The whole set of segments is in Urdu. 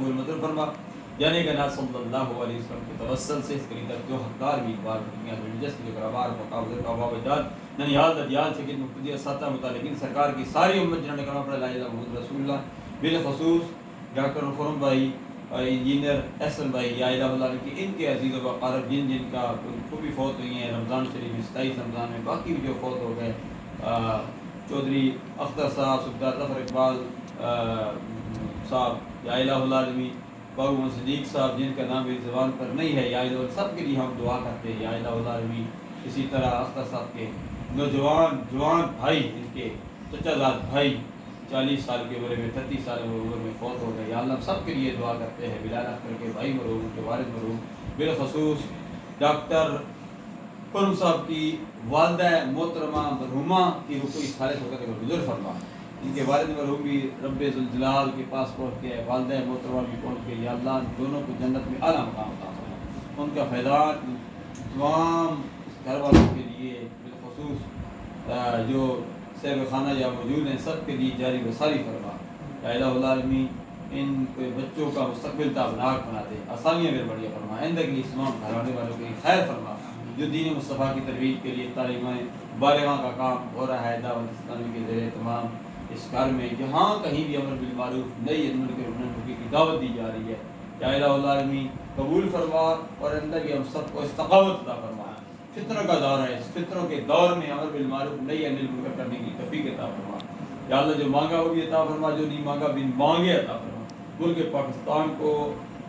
قبول منظور فرما. جانے کا نام صلی اللہ علیہ وسلم کے توسل سے اس قریب تک جو حقدار بھی بار دنیا میں جس کے گرابار مقابل کا باب جان ننیال دجال سے کہ مقتدی اساتذہ متعلقین سرکار کی ساری امت جنہوں نے کلمہ پڑھا لا الہ الا محمد رسول اللہ، بالخصوص ڈاکٹر خرم بھائی، انجینئر احسن بھائی، یا الہ اللہ کی ان کے عزیز و اقارب جن کا خوبی فوت ہوئی ہیں رمضان شریف 27 رمضان میں، باقی بھی جو فوت ہو گئے، چودھری اختر صاحب، سبدار ظفر اقبال صاحب، یا الہ العالمین، بابو محمد صدیق صاحب جن کا نام میری زبان پر نہیں ہے، یا الہ سب کے لیے ہم دعا کرتے ہیں یا الہ العالمین. اسی طرح اختر صاحب کے نوجوان جوان بھائی، ان کے چچا زاد بھائی 40 سال کی عمر میں 33 سال کی عمر میں فوت ہو گئے، یا اللہ سب کے لیے دعا کرتے ہیں. بلال اختر کے بھائی مرحوم، ان کے والد مرحوم، بالخصوص ڈاکٹر خرم صاحب کی والدہ محترمہ مرحومہ کی رکوع خالص ہو کر گزر فرما. ان کے والد مرحوم بھی رب ذوالجلال کے پاس پہنچ کے، والدہ محترمہ بھی پہنچ کے، یا اللہ ان دونوں کو جنت میں اعلیٰ مقام عطا فرما. ان کا فیضان تمام گھر والوں کے لیے، بالخصوص جو صاحب خانہ یا موجود ہیں سب کے لیے جاری و ساری فرما. یا الہ العالمین ان کے بچوں کا مستقبل تابناک بنا دے، آسانیاں میں بڑھیا فرما، آئندہ کے لیے تمام گھرانے والوں کے لیے خیر فرما. جو دین مصطفیٰ کی ترویج کے لیے تعلیمیں بالغاں کا کام ہو رہا ہے دعوت اسلامی کے ذریعے تمام اس گھر میں جہاں کہیں بھی امر بالمعروف نئی منکر کی دعوت دی جا رہی ہے، یا الہ العالمین قبول فرما اور اندر بھی ہم سب کو استقامت عطا فرما. فتنوں کا دور ہے، اس فتنوں کے دور میں امر بالمعروف نئی منکر کرنے کی توفیق عطا فرما. یا اللہ جو مانگا وہ بھی عطا فرما، جو نہیں مانگا بھی مانگے عطا فرما. ملک پاکستان کو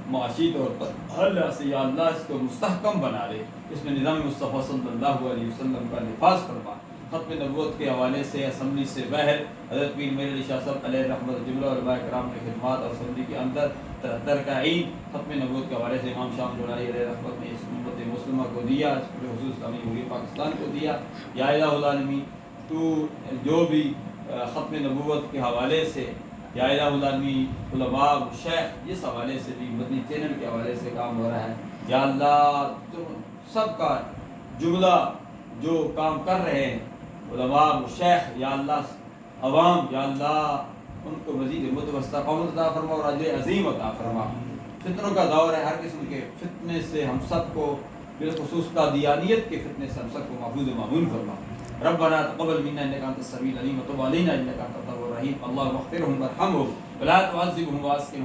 معاشی طور پر ہر لحاظ سے یا اللہ اس کو مستحکم بنا دے، اس میں نظام مصطفیٰ صلی اللہ علیہ وسلم کا نفاذ فرما. ختم نبوت کے حوالے سے اسمبلی سے باہر حضرت پیر میرعلی شاہ صاحب علیہ رحمت جملہ علماء کرام نے خدمات اور اسمبلی کے اندر 73 کا عید ختم نبوت کے حوالے سے امام شام جولائی علیہ رحمت نے اس امت مسلمہ کو دیا، اس پر خصوص اسلامی جمہوریہ پاکستان کو دیا. یا الہ العالمین تو جو بھی ختم نبوت کے حوالے سے یا الہ العالمین علماء شیخ جس حوالے سے بھی مدنی چینل کے حوالے سے کام ہو رہا ہے، یا اللہ سب کا جملہ جو کام کر رہے ہیں علماء شیخ، یا اللہ عوام، یا اللہ ان کو مزید متوسطہ قومت عطا فرما اور اجر عظیم عطا فرما. فتنوں کا دور ہے، ہر قسم کے فتنے سے ہم سب کو، بالخصوص قادیانیت کے فتنے سے ہم سب کو محفوظ و معمون فرما. ربنا تقبل منا انك انت السميع العليم وتب علينا انك انت التواب الرحيم. اللهم اغفرهم وارحمهم ولا تعذبهم واسكنهم